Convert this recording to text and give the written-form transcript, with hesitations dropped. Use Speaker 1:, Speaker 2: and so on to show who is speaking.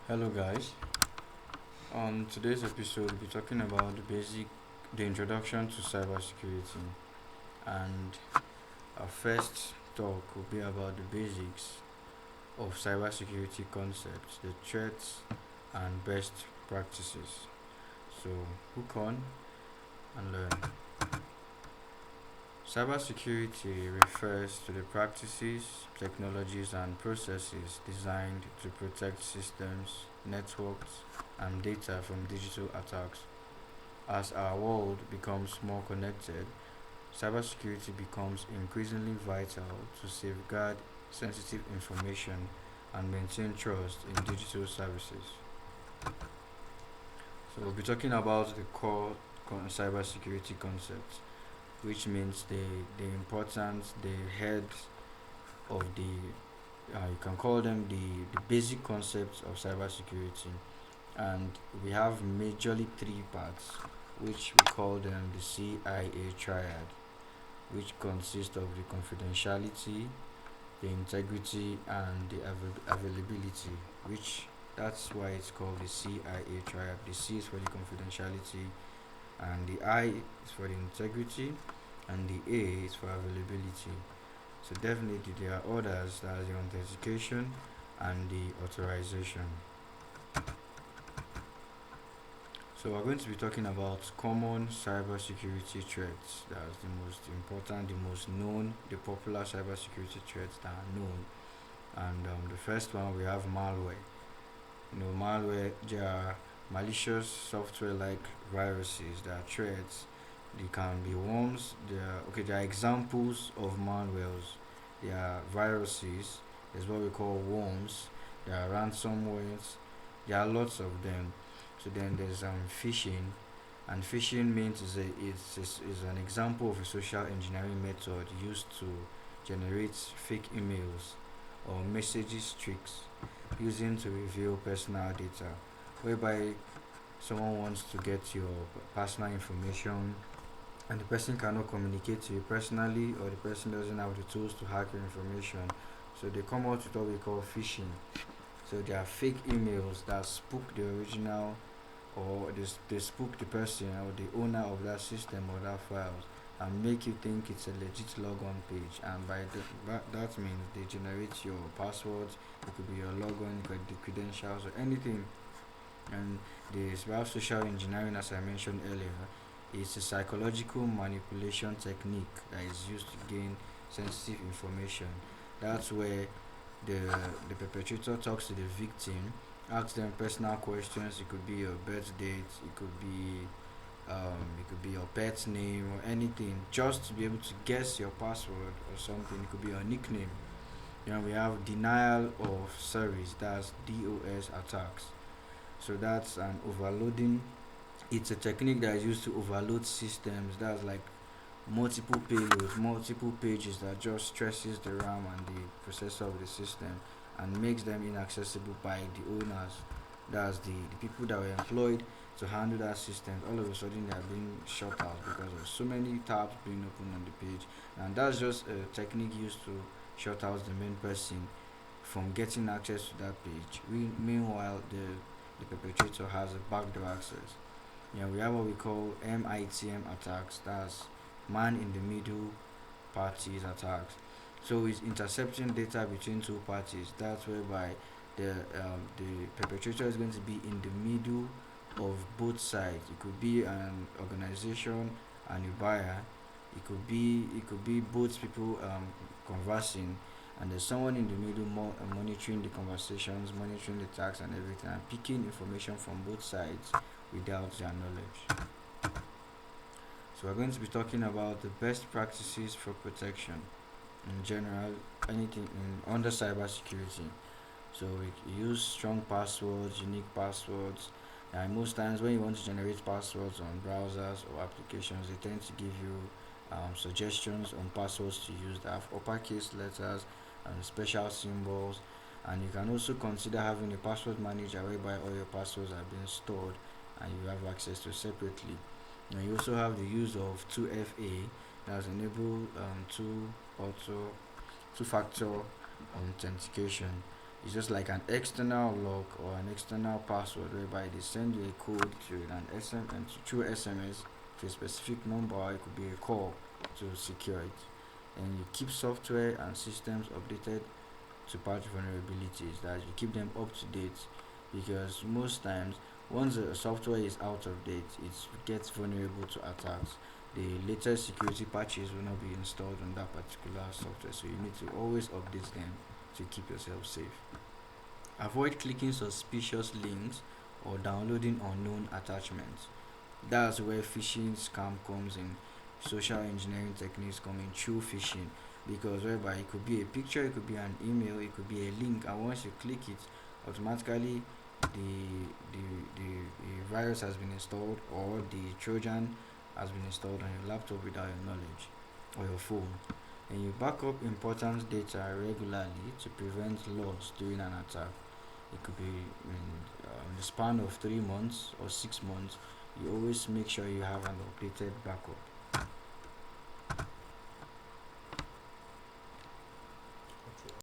Speaker 1: Hello guys. On today's episode, we'll be talking about the introduction to cybersecurity, and our first talk will be about the basics of cybersecurity concepts, the threats, and best practices. So, hook on and learn. Cybersecurity refers to the practices, technologies, and processes designed to protect systems, networks, and data from digital attacks. As our world becomes more connected, cybersecurity becomes increasingly vital to safeguard sensitive information and maintain trust in digital services. So, we'll be talking about the core cybersecurity concepts, which means the importance, the heads of you can call them the basic concepts of cybersecurity. And we have majorly three parts, which we call them the CIA triad, which consists of the confidentiality, the integrity, and the availability, which that's why it's called the CIA triad. The C is for the confidentiality, and the I is for the integrity, and the A is for availability. So definitely there are others, that is the authentication and the authorization. So we're going to be talking about common cybersecurity threats. That's the most important, the most known, the popular cybersecurity threats that are known. And the first one, we have malware. Malware, there are malicious software like viruses. There are threats. They can be worms. There are examples of malwares. There are viruses. There's what we call worms. There are ransomwares. There are lots of them. So then there's phishing, and phishing means is an example of a social engineering method used to generate fake emails or messages tricks using to reveal personal data, whereby someone wants to get your personal information and the person cannot communicate to you personally, or the person doesn't have the tools to hack your information. So they come out with what we call phishing. So they are fake emails that spook the original, or they spook the person or the owner of that system or that files, and make you think it's a legit logon page. And that means they generate your passwords, it could be your logon, it could be the credentials or anything. And the social engineering, as I mentioned earlier, is a psychological manipulation technique that is used to gain sensitive information. That's where the the perpetrator talks to the victim, asks them personal questions. It could be your birth date, it could be your pet's name or anything, just to be able to guess your password or something. It could be your nickname. We have denial of service, that's DOS attacks. So that's an overloading. It's a technique that is used to overload systems. That's like multiple payloads, multiple pages that just stresses the RAM and the processor of the system and makes them inaccessible by the owners. That's the people that were employed to handle that system. All of a sudden, they are being shut out because of so many tabs being opened on the page. And that's just a technique used to shut out the main person from getting access to that page. Meanwhile, the perpetrator has a backdoor access. We have what we call MITM attacks. That's man in the middle parties attacks. So it's intercepting data between two parties. That's whereby the perpetrator is going to be in the middle of both sides. It could be an organization and a buyer. It could be both people conversing, and there's someone in the middle monitoring the conversations, monitoring the tags and everything, and picking information from both sides without their knowledge. So we're going to be talking about the best practices for protection in general, anything under cybersecurity. So we use strong passwords, unique passwords, and most times when you want to generate passwords on browsers or applications, they tend to give you suggestions on passwords to use that have uppercase letters and special symbols. And you can also consider having a password manager whereby all your passwords are being stored and you have access to separately. And you also have the use of 2FA, that's enable two factor authentication. It's just like an external lock or an external password whereby they send you a code to an SM and through SMS to a specific number, or it could be a call to secure it. And you keep software and systems updated to patch vulnerabilities, that you keep them up to date, because most times once the software is out of date it gets vulnerable to attacks. The latest security patches will not be installed on that particular software, so you need to always update them to keep yourself safe. Avoid clicking suspicious links or downloading unknown attachments. That's where phishing scam comes in. Social engineering techniques come in through phishing, because whereby it could be a picture, it could be an email, it could be a link, and once you click it, automatically the virus has been installed, or the Trojan has been installed on your laptop without your knowledge, or your phone. And you back up important data regularly to prevent loss during an attack. It could be in the span of 3 months or 6 months. You always make sure you have an updated backup.